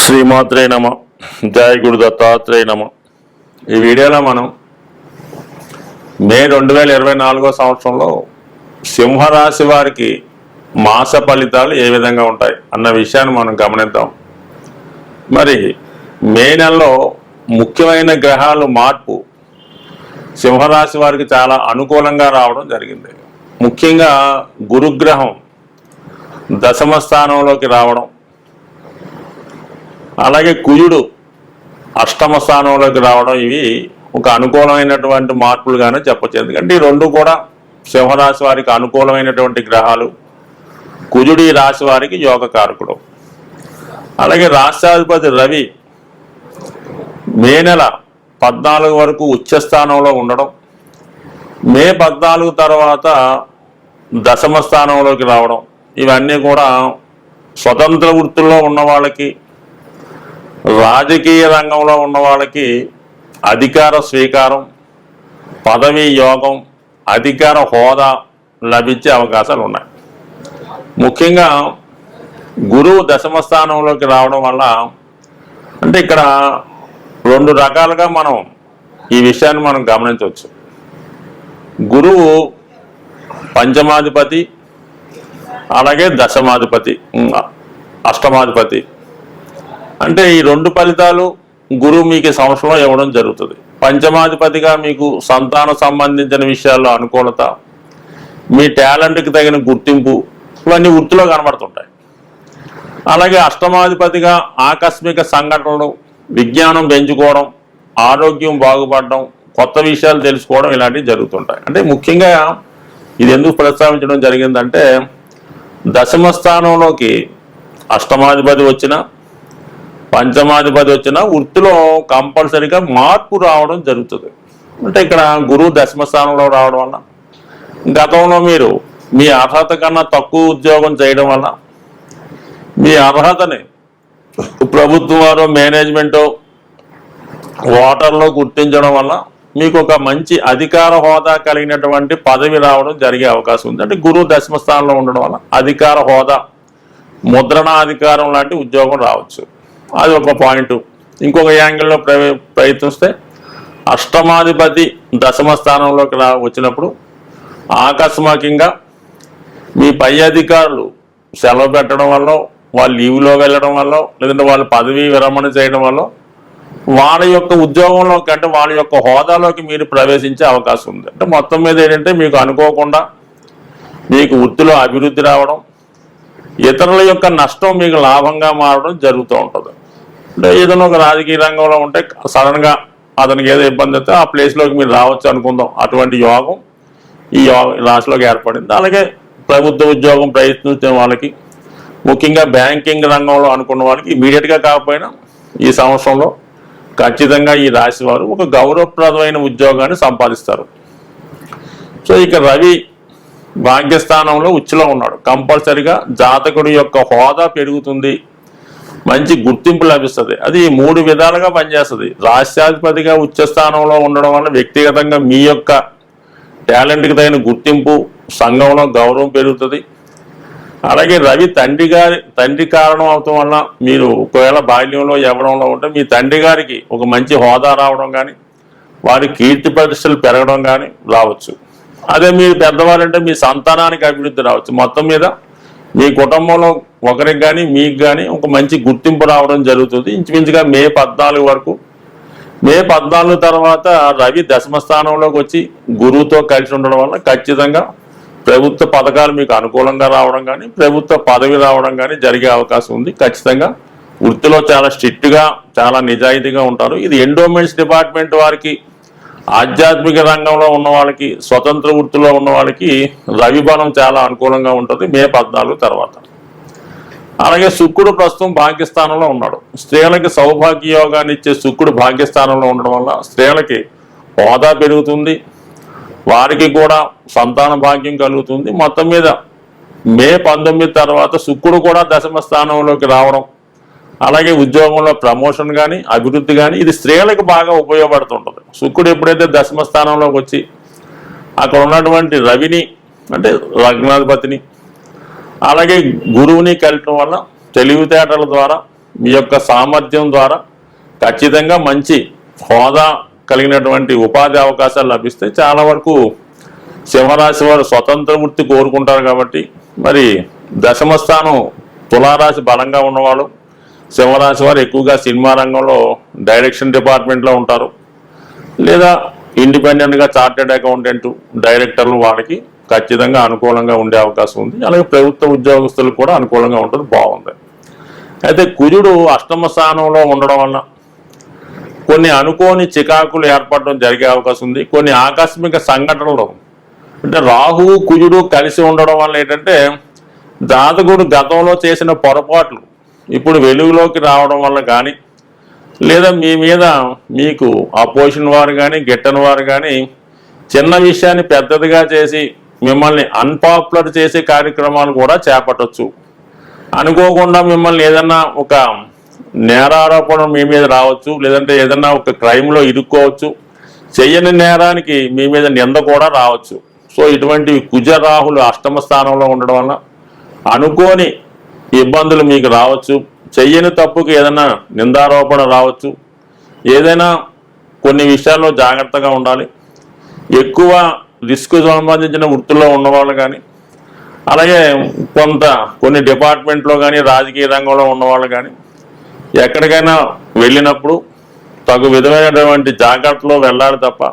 శ్రీమాత్రే నమ. జయ గురు దత్తాత్రేయ నమ. ఈ వీడియోలో మనం మే 2024 సంవత్సరంలో సింహరాశి వారికి మాస ఫలితాలు ఏ విధంగా ఉంటాయి అన్న విషయాన్ని మనం గమనిద్దాం. మరి మే నెలలో ముఖ్యమైన గ్రహాలు మార్పు సింహరాశి వారికి చాలా అనుకూలంగా రావడం జరిగింది. ముఖ్యంగా గురుగ్రహం దశమ స్థానంలోకి రావడం, అలాగే కుజుడు అష్టమ స్థానంలోకి రావడం, ఇవి ఒక అనుకూలమైనటువంటి మార్పులుగానే చెప్పచ్చు. ఎందుకంటే ఈ రెండు కూడా సింహరాశి వారికి అనుకూలమైనటువంటి గ్రహాలు. కుజుడు ఈ రాశి వారికి యోగకారకుడు. అలాగే రాష్ట్రాధిపతి రవి మే నెల 14 వరకు ఉచ్చస్థానంలో ఉండడం, మే 14 తర్వాత దశమ స్థానంలోకి రావడం, ఇవన్నీ కూడా స్వతంత్ర వృత్తుల్లో ఉన్న వాళ్ళకి, రాజకీయ రంగంలో ఉన్న వాళ్ళకి అధికార స్వీకారం, పదవీ యోగం, అధికార హోదా లభించే అవకాశాలు ఉన్నాయి. ముఖ్యంగా గురువు దశమ స్థానంలోకి రావడం వల్ల, అంటే ఇక్కడ రెండు రకాలుగా మనం ఈ విషయాన్ని మనం గమనించవచ్చు. గురువు పంచమాధిపతి, అలాగే దశమాధిపతి, అష్టమాధిపతి. అంటే ఈ రెండు ఫలితాలు గురువు మీకు సంవత్సరంలో ఇవ్వడం జరుగుతుంది. పంచమాధిపతిగా మీకు సంతానం సంబంధించిన విషయాల్లో అనుకూలత, మీ టాలెంట్కి తగిన గుర్తింపు, ఇవన్నీ వృత్తిలో కనబడుతుంటాయి. అలాగే అష్టమాధిపతిగా ఆకస్మిక సంఘటనలు, విజ్ఞానం పెంచుకోవడం, ఆరోగ్యం బాగుపడడం, కొత్త విషయాలు తెలుసుకోవడం, ఇలాంటివి జరుగుతుంటాయి. అంటే ముఖ్యంగా ఇది ఎందుకు ప్రస్తావించడం జరిగిందంటే, దశమ స్థానంలోకి అష్టమాధిపతి వచ్చినా, పంచమాధిపతి వచ్చినా వృత్తిలో కంపల్సరీగా మార్పు రావడం జరుగుతుంది. అంటే ఇక్కడ గురువు దశమ స్థానంలో రావడం వల్ల, గతంలో మీరు మీ అర్హత కన్నా తక్కువ ఉద్యోగం చేయడం వల్ల, మీ అర్హతని ప్రభుత్వం వారు, మేనేజ్మెంటు, ఓటర్లో గుర్తించడం వల్ల మీకు ఒక మంచి అధికార హోదా కలిగినటువంటి పదవి రావడం జరిగే అవకాశం ఉంది. అంటే గురువు దశమ స్థానంలో ఉండడం వల్ల అధికార హోదా, ముద్రణాధికారం లాంటి ఉద్యోగం రావచ్చు. అది ఒక పాయింట్. ఇంకొక యాంగిల్లో ప్రయత్నిస్తే అష్టమాధిపతి దశమ స్థానంలోకి వచ్చినప్పుడు ఆకస్మికంగా మీ పై అధికారులు సెలవు పెట్టడం వల్ల, వాళ్ళు లీవ్లో వెళ్ళడం వల్ల, లేదంటే వాళ్ళు పదవీ విరమణ చేయడం వల్ల వాళ్ళ యొక్క ఉద్యోగంలోకి, అంటే వాళ్ళ యొక్క హోదాలోకి మీరు ప్రవేశించే అవకాశం ఉంది. అంటే మొత్తం మీద ఏంటంటే మీకు అనుకోకుండా మీకు వృత్తిలో అభివృద్ధి రావడం, ఇతరుల యొక్క నష్టం మీకు లాభంగా మారడం జరుగుతూ ఉంటుంది. అంటే ఏదైనా ఒక రాజకీయ రంగంలో ఉంటే సడన్గా అతనికి ఏదో ఇబ్బంది అయితే ఆ ప్లేస్లోకి మీరు రావచ్చు అనుకుందాం. అటువంటి యోగం ఈ రాశిలోకి ఏర్పడింది. అలాగే ప్రభుత్వ ఉద్యోగం ప్రయత్నించిన వాళ్ళకి, ముఖ్యంగా బ్యాంకింగ్ రంగంలో అనుకున్న వాళ్ళకి ఇమీడియట్గా కాకపోయినా ఈ సంవత్సరంలో ఖచ్చితంగా ఈ రాశి వారు ఒక గౌరవప్రదమైన ఉద్యోగాన్ని సంపాదిస్తారు. సో ఇక రవి భాగ్యస్థానంలో ఉచ్చులో ఉన్నాడు. కంపల్సరిగా జాతకుడి యొక్క హోదా పెరుగుతుంది, మంచి గుర్తింపు లభిస్తుంది. అది 3 విధాలుగా పనిచేస్తుంది. రాష్ట్రాధిపతిగా ఉచ్చస్థానంలో ఉండడం వల్ల వ్యక్తిగతంగా మీ యొక్క టాలెంట్కి తగిన గుర్తింపు, సంఘంలో గౌరవం పెరుగుతుంది. అలాగే రవి తండ్రి కారణం అవటం వల్ల మీరు ఒకవేళ బాల్యంలో యవ్వనంలో ఉంటే మీ తండ్రి గారికి ఒక మంచి హోదా రావడం కానీ, వారి కీర్తి ప్రతిష్టలు పెరగడం కానీ రావచ్చు. అదే మీరు పెద్దవారంటే మీ సంతానానికి అభివృద్ధి రావచ్చు. మొత్తం మీద మీ కుటుంబంలో ఒకరికి కానీ మీకు కానీ ఒక మంచి గుర్తింపు రావడం జరుగుతుంది. ఇంచుమించుగా మే 14 వరకు. మే 14 తర్వాత రవి దశమ స్థానంలోకి వచ్చి గురువుతో కలిసి ఉండడం వల్ల ఖచ్చితంగా ప్రభుత్వ పథకాలు మీకు అనుకూలంగా రావడం కానీ, ప్రభుత్వ పదవి రావడం కానీ జరిగే అవకాశం ఉంది. ఖచ్చితంగా వృత్తిలో చాలా స్ట్రిక్ట్గా, చాలా నిజాయితీగా ఉంటారు. ఇది ఎండోమెంట్స్ డిపార్ట్మెంట్ వారికి, ఆధ్యాత్మిక రంగంలో ఉన్న వాళ్ళకి, స్వతంత్ర వృత్తిలో ఉన్న వాళ్ళకి రవి బలం చాలా అనుకూలంగా ఉంటుంది మే 14 తర్వాత. అలాగే శుక్రుడు ప్రస్తుతం భాగ్యస్థానంలో ఉన్నాడు. స్త్రీలకి సౌభాగ్య యోగాన్ని ఇచ్చే శుక్రుడు భాగ్యస్థానంలో ఉండడం వల్ల స్త్రీలకి హోదా పెరుగుతుంది, వారికి కూడా సంతాన భాగ్యం కలుగుతుంది. మొత్తం మీద మే 19 తర్వాత శుక్రుడు కూడా దశమ స్థానంలోకి రావడం, అలాగే ఉద్యోగంలో ప్రమోషన్ కానీ, అభివృద్ధి కానీ, ఇది స్త్రీలకు బాగా ఉపయోగపడుతుంటుంది. శుక్రుడు ఎప్పుడైతే దశమ స్థానంలోకి వచ్చి అక్కడ ఉన్నటువంటి రవిని, అంటే లగ్నాధిపతిని, అలాగే గురువుని కలటం వల్ల తెలివితేటల ద్వారా మీ యొక్క సామర్థ్యం ద్వారా ఖచ్చితంగా మంచి హోదా కలిగినటువంటి ఉపాధి అవకాశాలు లభిస్తే చాలా వరకు సింహరాశి వారు స్వతంత్ర వృత్తి కోరుకుంటారు. కాబట్టి మరి దశమ స్థానం తులారాశి బలంగా ఉన్నవాళ్ళు సింహరాశి వారు ఎక్కువగా సినిమా రంగంలో డైరెక్షన్ డిపార్ట్మెంట్లో ఉంటారు, లేదా ఇండిపెండెంట్గా చార్టెడ్ అకౌంటెంట్ డైరెక్టర్లు వాళ్ళకి ఖచ్చితంగా అనుకూలంగా ఉండే అవకాశం ఉంది. అలాగే ప్రభుత్వ ఉద్యోగస్తులకు కూడా అనుకూలంగా ఉంటుంది, బాగుంది. అయితే కుజుడు అష్టమ స్థానంలో ఉండడం వలన కొన్ని అనుకోని చికాకులు ఏర్పడడం జరిగే అవకాశం ఉంది. కొన్ని ఆకస్మిక సంఘటనలు అంటే రాహువు కుజుడు కలిసి ఉండడం వల్ల ఏంటంటే జాతకుడు గతంలో చేసిన పొరపాట్లు ఇప్పుడు వెలుగులోకి రావడం వల్ల కానీ, లేదా మీ మీద మీకు అపోజిషన్ వారు కానీ గిట్టని వారు కానీ చిన్న విషయాన్ని పెద్దదిగా చేసి మిమ్మల్ని అన్పాపులర్ చేసే కార్యక్రమాలు కూడా చేపట్టవచ్చు. అనుకోకుండా మిమ్మల్ని ఏదన్నా ఒక నేరారోపణ మీ మీద రావచ్చు, లేదంటే ఏదన్నా ఒక క్రైమ్లో ఇరుక్కోవచ్చు, చెయ్యని నేరానికి మీ మీద నింద కూడా రావచ్చు. సో ఇటువంటి కుజ రాహులు అష్టమ స్థానంలో ఉండడం వల్ల అనుకోని ఇబ్బందులు మీకు రావచ్చు, చెయ్యని తప్పుకి ఏదైనా నిందారోపణ రావచ్చు. ఏదైనా కొన్ని విషయాల్లో జాగ్రత్తగా ఉండాలి. ఎక్కువ రిస్క్ సంబంధించిన వృత్తుల్లో ఉన్నవాళ్ళు కానీ, అలాగే కొన్ని డిపార్ట్మెంట్లో కానీ రాజకీయ రంగంలో ఉన్నవాళ్ళు కానీ ఎక్కడికైనా వెళ్ళినప్పుడు తగు విధమైనటువంటి జాగ్రత్తలో వెళ్ళాలి తప్ప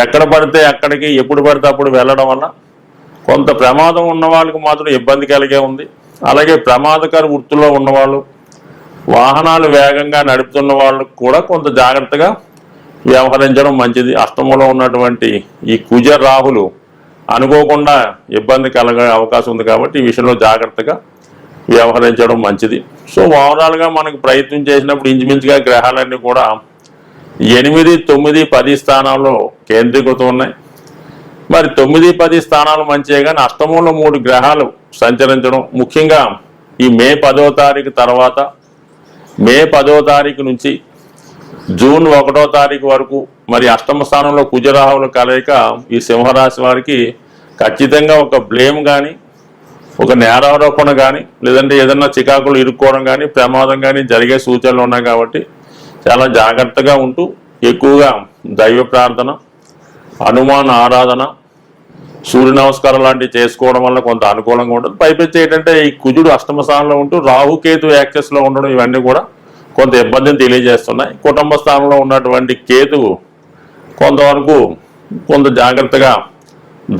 ఎక్కడ పడితే అక్కడికి ఎప్పుడు పడితే అప్పుడు వెళ్ళడం వల్ల కొంత ప్రమాదం ఉన్న వాళ్ళకి మాత్రం ఇబ్బంది కలిగే ఉంది. అలాగే ప్రమాదకర వృత్తుల్లో ఉన్నవాళ్ళు, వాహనాలు వేగంగా నడుపుతున్న వాళ్ళకు కూడా కొంత జాగ్రత్తగా వ్యవహరించడం మంచిది. అష్టమంలో ఉన్నటువంటి ఈ కుజ రాహులు అనుకోకుండా ఇబ్బంది కలగే అవకాశం ఉంది కాబట్టి ఈ విషయంలో జాగ్రత్తగా వ్యవహరించడం మంచిది. సో ఓవరాల్గా మనకు ప్రయత్నం చేసినప్పుడు ఇంచుమించుగా గ్రహాలన్నీ కూడా 8, 9, 10 స్థానాల్లో కేంద్రీకృతం ఉన్నాయి. మరి 9, 10 స్థానాలు మంచిగా కానీ అష్టమంలో 3 గ్రహాలు సంచరించడం, ముఖ్యంగా ఈ మే 10వ తారీఖు తర్వాత మే 10వ తారీఖు నుంచి జూన్ 1వ తారీఖు వరకు మరి అష్టమ స్థానంలో కుజరాహుల కలయిక ఈ సింహరాశి వారికి ఖచ్చితంగా ఒక బ్లేమ్ కానీ, ఒక నేరారోపణ కానీ, లేదంటే ఏదన్నా చికాకులు ఇరుక్కోవడం కానీ, ప్రమాదం కానీ జరిగే సూచనలు ఉన్నాయి. కాబట్టి చాలా జాగ్రత్తగా ఉంటూ ఎక్కువగా దైవ ప్రార్థన, హనుమాన్ ఆరాధన, సూర్య నమస్కారం లాంటివి చేసుకోవడం వల్ల కొంత అనుకూలంగా ఉంటుంది. పైపెచ్చి ఏంటంటే ఈ కుజుడు అష్టమ స్థానంలో ఉంటూ రాహుకేతు యాక్సెస్లో ఉండడం ఇవన్నీ కూడా కొంత ఇబ్బందిని తెలియజేస్తున్నాయి. కుటుంబ స్థానంలో ఉన్నటువంటి కేతువు కొంతవరకు కొంత జాగ్రత్తగా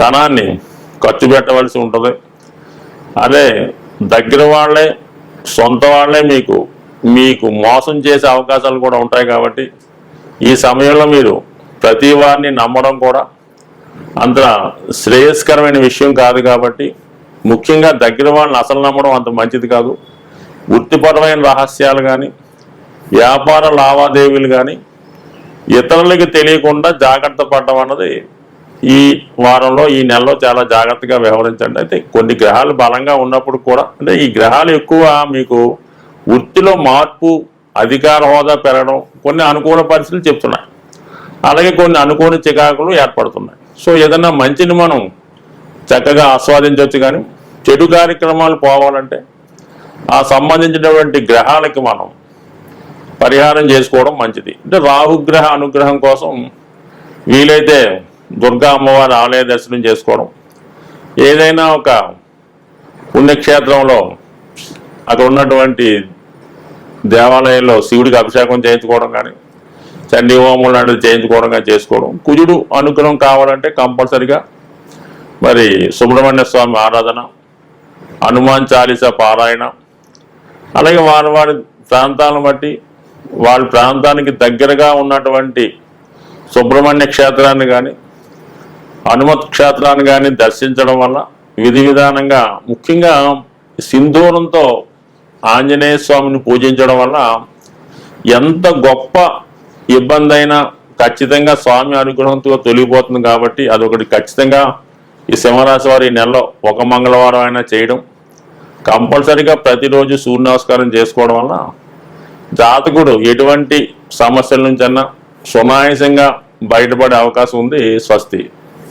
ధనాన్ని ఖర్చు పెట్టవలసి ఉంటుంది. అదే దగ్గర వాళ్ళే సొంత వాళ్ళే మీకు మోసం చేసే అవకాశాలు కూడా ఉంటాయి. కాబట్టి ఈ సమయంలో మీరు ప్రతి వారిని నమ్మడం కూడా అంత శ్రేయస్కరమైన విషయం కాదు. కాబట్టి ముఖ్యంగా దగ్గర వాళ్ళని అసలు నమ్మడం అంత మంచిది కాదు. వృత్తిపరమైన రహస్యాలు కానీ, వ్యాపార లావాదేవీలు కానీ ఇతరులకి తెలియకుండా జాగ్రత్త పడడం అన్నది ఈ వారంలో ఈ నెలలో చాలా జాగ్రత్తగా వ్యవహరించండి. అయితే కొన్ని గ్రహాలు బలంగా ఉన్నప్పుడు కూడా అంటే ఈ గ్రహాలు ఎక్కువ మీకు వృత్తిలో మార్పు, అధికార హోదా పెరగడం, కొన్ని అనుకూల పరిస్థితులు చెప్తున్నాయి. అలాగే కొన్ని అనుకోని చికాకులు ఏర్పడుతున్నాయి. సో ఏదన్నా మంచిని మనం చక్కగా ఆస్వాదించవచ్చు. కానీ చెడు కార్యక్రమాలు పోవాలంటే ఆ సంబంధించినటువంటి గ్రహాలకి మనం పరిహారం చేసుకోవడం మంచిది. అంటే రాహుగ్రహ అనుగ్రహం కోసం వీలైతే దుర్గా అమ్మవారి ఆలయ దర్శనం చేసుకోవడం, ఏదైనా ఒక పుణ్యక్షేత్రంలో అక్కడ ఉన్నటువంటి దేవాలయంలో శివుడికి అభిషేకం చేయించుకోవడం కానీ, చండీ హోమం లాంటిది చేయించుకోవడం కానీ చేసుకోవడం. కుజుడు అనుగ్రహం కావాలంటే కంపల్సరిగా మరి సుబ్రహ్మణ్య స్వామి ఆరాధన, హనుమాన్ చాలీసా పారాయణ, అలాగే వారి ప్రాంతాలను బట్టి వాళ్ళ ప్రాంతానికి దగ్గరగా ఉన్నటువంటి సుబ్రహ్మణ్య క్షేత్రాన్ని కానీ హనుమత్ క్షేత్రాన్ని కానీ దర్శించడం వల్ల విధి విధానంగా ముఖ్యంగా సింధూరంతో ఆంజనేయ స్వామిని పూజించడం వల్ల ఎంత గొప్ప ఇబ్బంది అయినా ఖచ్చితంగా స్వామి అనుగ్రహంతో తొలగిపోతుంది. కాబట్టి అదొకటి ఖచ్చితంగా ఈ సింహరాశి వారు ఈ నెలలో ఒక మంగళవారం అయినా చేయడం, కంపల్సరిగా ప్రతిరోజు సూర్య నమస్కారం చేసుకోవడం వల్ల జాతకుడు ఎటువంటి సమస్యల నుంచైనా సునాయాసంగా బయటపడే అవకాశం ఉంది. స్వస్తి.